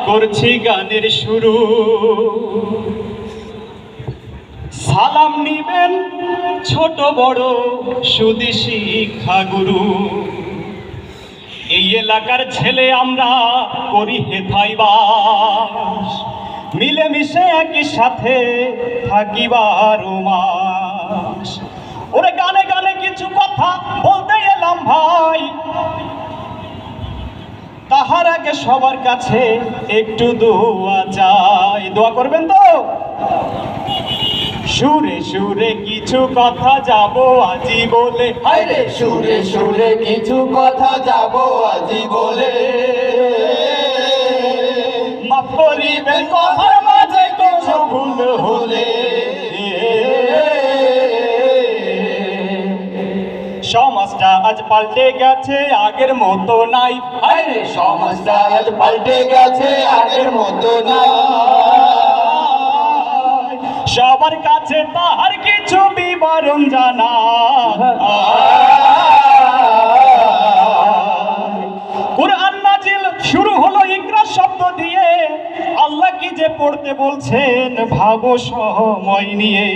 করছি গানের শুরু। সালাম নিবেন ছোট বড় সুধী শিক্ষাগুরু। এই এলাকার ছেলে আমরা করি হেথায় বাস, মিলেমিশে একই সাথে থাকি 12 মাস। ওরে গানে গানে কিছু কথা বলতে এলাম ভাই, তাহার আগে সবার কাছে একটু দোয়া চাই। দোয়া করবেন তো? সুরে সুরে কিছু কথা যাব আজি বলে, হায়রে সুরে সুরে কিছু কথা যাব আজি বলে। মাফ করিবেন কথার মাঝে কিছু ভুল হলে। সমাজটা আজ পাল্টে গেছে আগের মতো নাই। হায়রে সমাজটা আজ পাল্টে গেছে আগের মতো না। সবার কাছে তাহার কিছু বিবরণ জানা। কুরআন নাজিল শুরু হলো ইকরা শব্দ দিয়ে। আল্লাহ কি যে পড়তে বলছেন ভাবো সময় নিয়ে।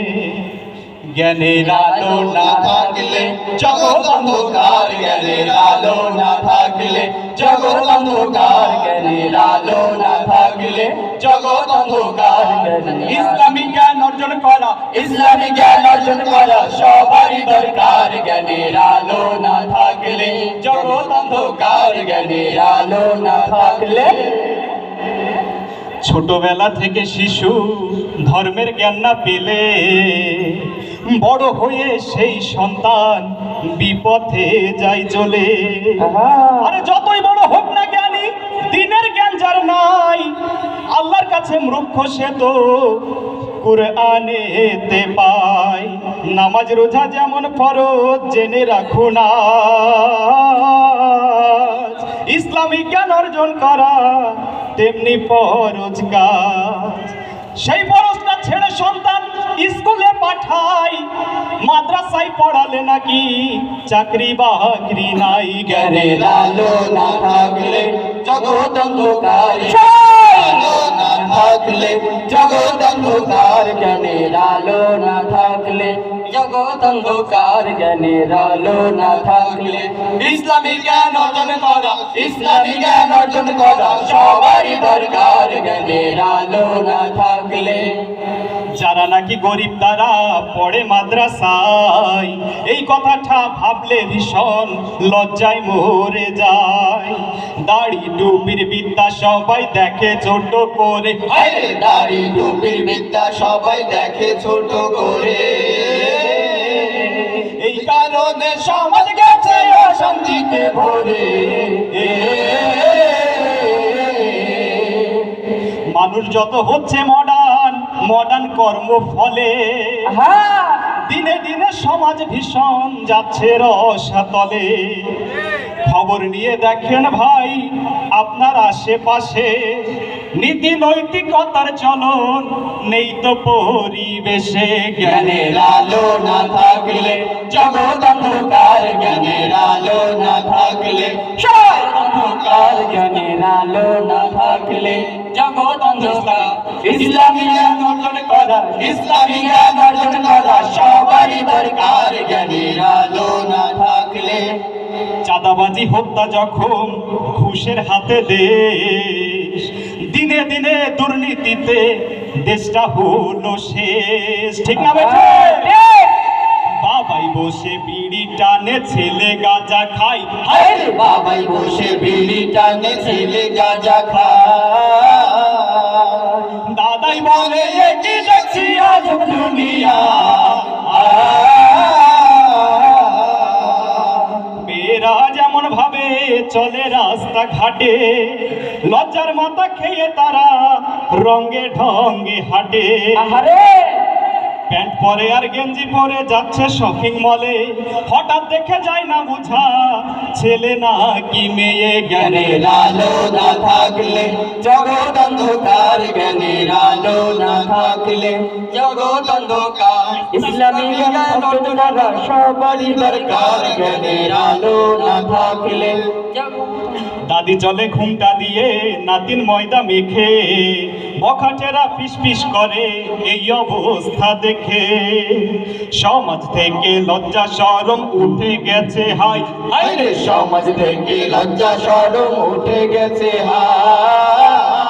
জ্ঞানের আলো না থাকলে জগৎ অন্ধকার, জ্ঞানের আলো না থাকলে জগৎ অন্ধকার, জ্ঞানের আলো না থাকলে জগৎ অন্ধকার। ইসলামী জ্ঞান অর্জন করা, ইসলামী জ্ঞান অর্জন করা সবারই দরকার। জ্ঞানের আলো না থাকলে জগৎ অন্ধকার, জ্ঞানের আলো না থাকলে। ছোটবেলা থেকে শিশু ধর্মের জ্ঞান না পেলে বড় হয়ে সেই সন্তান বিপথে যায় চলে। আরে যতই বড় হোক না জ্ঞানী, দিনের জ্ঞান যার নাই, আল্লাহর কাছে মূর্খ সে তো কুরআনেতে পায়। নামাজ রোজা যেমন ফরজ জেনে রাখুন আজ, ইসলামিক জ্ঞান অর্জন করা তেমনি ফরজ কাজ। সেই ফরজটা ছেড়ে সন্তান স্কুলে পাঠাই, মাদ্রাসায় পড়ালে নাকি চাকরি বাকরি নাই। জ্ঞানের আলো না থাকলে জগৎ অন্ধকার, আলো না থাকলে জগৎ অন্ধকার, জ্ঞানের আলো না থাকলে জগৎ অন্ধকার, জ্ঞানের আলো না থাকলে। ইসলামী জ্ঞান অর্জন করা, ইসলামী জ্ঞান অর্জন করা সবারই দরকার। জ্ঞানের আলো না থাকলে। যারা নাকি গরিব তারা পড়ে মাদ্রাসায়, এই কথাটা ভাবলে ভীষণ লজ্জায় মরে যায়। দাড়ি টুপির বিদ্যা সবাই দেখে ছোট করে, আরে দাড়ি টুপির বিদ্যা সবাই দেখে ছোট করে। এই কারণে সমাজ গেছে অশান্তিতে ভরে। মানুষ যত হচ্ছে মডার্ন, মডার্ন কর্ম ফলে দিনে দিনে সমাজ ভীষণ যাচ্ছে রসাতলে। খবর নিয়ে দেখেন ভাই আপনার আশেপাশে, নীতি নৈতিকতার চলন নেই তো পরিবেশে। জ্ঞানের আলো না থাকলে জগৎ অন্ধকার, জ্ঞানের আলো না থাকলে সবাই অন্ধকার, জ্ঞানের আলো না থাকলে জগৎ অন্ধকার। ইসলামী জ্ঞান অর্জন করা, ইসলামী জ্ঞান অর্জন করা সবারই দরকার। জ্ঞানের আলো না থাকলে। চাঁদাবাজি হত্যা যখন ঘুষের হাতে দেশ, দিনে দিনে দুর্নীতিতে দেশটা হলো শেষ। ঠিক না বেঠে? বাবাই বসে বিড়ি টানে ছেলে গাঁজা খাই। আরে বাবাই বসে বিড়ি টানে ছেলে গাঁজা খায়। দাদাই বলে কি দেখছি আজ দুনিয়া। মেয়েরা যেমন ভাবে চলে রাস্তা ঘাটে, লজ্জার মাথা খেয়ে তারা রঙে ঢঙ্গে হাঁটে। প্যান্ট পরে আর গেঞ্জি পরে যাচ্ছে শপিং মলে, হঠাৎ দেখে যায় না বুঝা ছেলে না কি মেয়ে। জ্ঞানের আলো না থাকলে জগৎ অন্ধকার, জ্ঞানের আলো না থাকলে জগৎ অন্ধকার। ইসলামী জ্ঞান অর্জন করা সবারই দরকার। জ্ঞানের আলো না থাকলে দাদি চলে ঘুমটা দিয়ে নাতিন ময়দা মেখে বখাটেরা ফিস ফিস করে এই অবস্থা দেখে সমাজ থেকে লজ্জা শরম উঠে গেছে হাই আরে সমাজ থেকে লজ্জা শরম উঠে গেছে হায়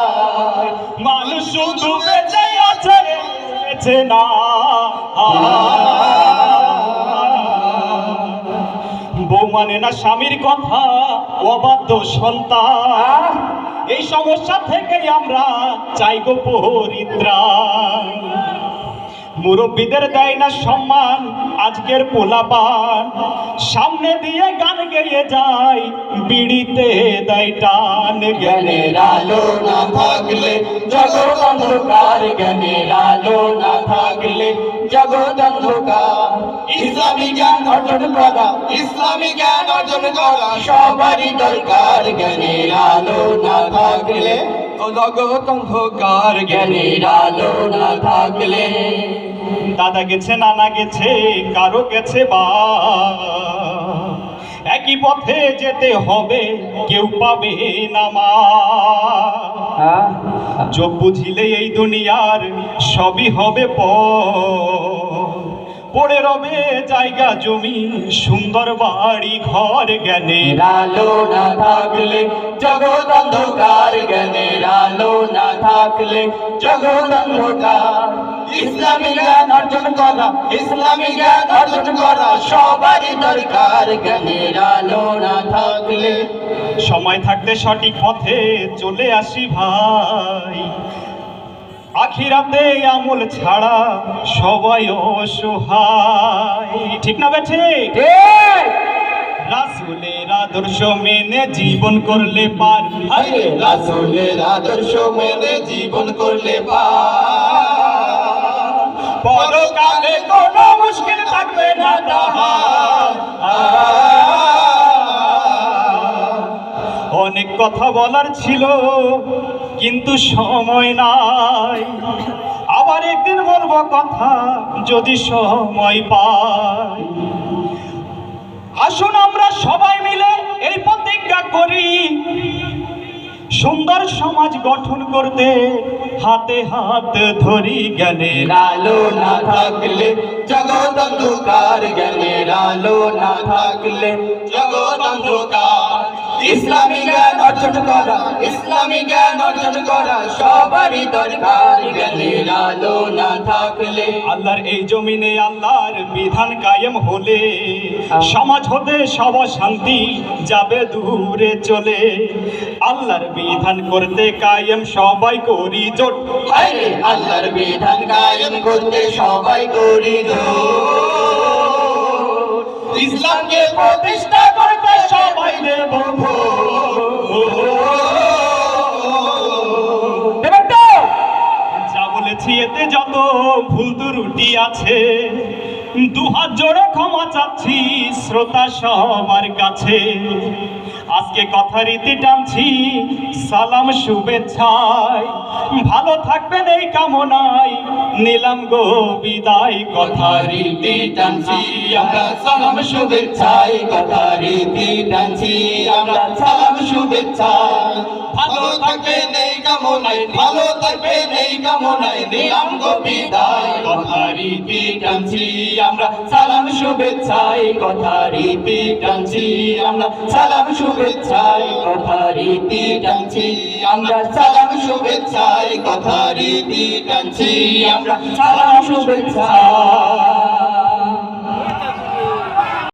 মানুষ শুধু বেঁচে আছে বেঁচে না বউ মানে না স্বামীর কথা অবাধ্য সন্তান এই সমস্যা থেকে আমরা চাইগো পরিত্রাণ মুরব্বীদের দেয় না সম্মান আজকের পোলাপান সামনে দিয়ে গান গেয়ে যায় বিড়িতে দেয় টান জ্ঞানের আলো না থাকলে জগৎ অন্ধকার জ্ঞানের আলো না থাকলে জগৎ অন্ধকার ইসলামী জ্ঞান অর্জন করা ইসলামী জ্ঞান অর্জন করা সবারই দরকার জ্ঞানের আলো না থাকলে জগৎ অন্ধকার জ্ঞানের আলো না থাকলে দাদা গেছে নানা গেছে কারো গেছে বা একই পথে যেতে হবে কেউ পাবে না মা চোখ বুঝিলে এই দুনিয়ার সবই হবে পড়ে রবে জায়গা জমি সুন্দর বাড়ি ঘর জ্ঞানের আলো না থাকলে জগৎ অন্ধকার জ্ঞানের আলো না থাকলে জগৎ অন্ধকার ইসলামী জ্ঞান অর্জন করা ইসলামী জ্ঞান অর্জন করা সবারই দরকার জ্ঞানের আলো না থাকলে সময় থাকতে সঠিক পথে চলে আসি ভাই আখিরাতে আমল ছাড়া সবাই অসহায় ঠিক না বেঠে রাসূলের আদর্শ মেনে জীবন করলে পার আরে রাসূলের আদর্শ মেনে জীবন করলে পার পরকালে কোনো মুশকিল থাকবে না তাহার অনেক কথা বলার ছিল কিন্তু সময় নাই আবার একদিন বলবো কথা যদি সময় পাই আসুন আমরা সবাই মিলে এই প্রতিজ্ঞা করি সুন্দর সমাজ গঠন করতে হাতে হাত ধরি জ্ঞানের আলো না থাকলে জগৎ অন্ধকার জ্ঞানের আলো না থাকলে জগৎ অন্ধকার ইসলামী জ্ঞান অর্জন করা ইসলামী জ্ঞান অর্জন করা সবারই দরকার জ্ঞানের আলো না থাকলে আল্লাহর এই জমিনে আল্লাহর বিধান কায়েম হলে সমাজ হতে সব শান্তি যাবে দূরে চলে আল্লাহর বিধান করতে কায়েম সবাই করি জোট আরে আল্লাহর বিধান কায়েম করতে সবাই করি জোট ইসলামকে প্রতিষ্ঠা করতে সবাই দেব যা বলেছি এতে যত ভুল ত্রুটি আছে দুহাত জোড়ে ক্ষমা চাচ্ছি শ্রোতা সবার কাছে আজকে কথা রীতি টানছি সালাম শুভেচ্ছায় ভালো থাকবেন এই কামনায় নিলাম গো বিদায় কথা রীতি টানছি আমরা সালাম শুভেচ্ছায় কথা রীতি টানছি আমরা সালাম শুভেচ্ছায় ভালো থাকবেন এই কামনায় ভালো থাকবেন এই কামনায় দিলাম গো বিদায় কথা রীতি টানছি আমরা সালাম শুভেচ্ছায় কথা রীতি টানছি আমরা সালাম শুভেচ্ছায় কথা রীতি টানছি আমরা সালাম শুভেচ্ছায় কথা রীতি টানছি আমরা সালাম শুভেচ্ছা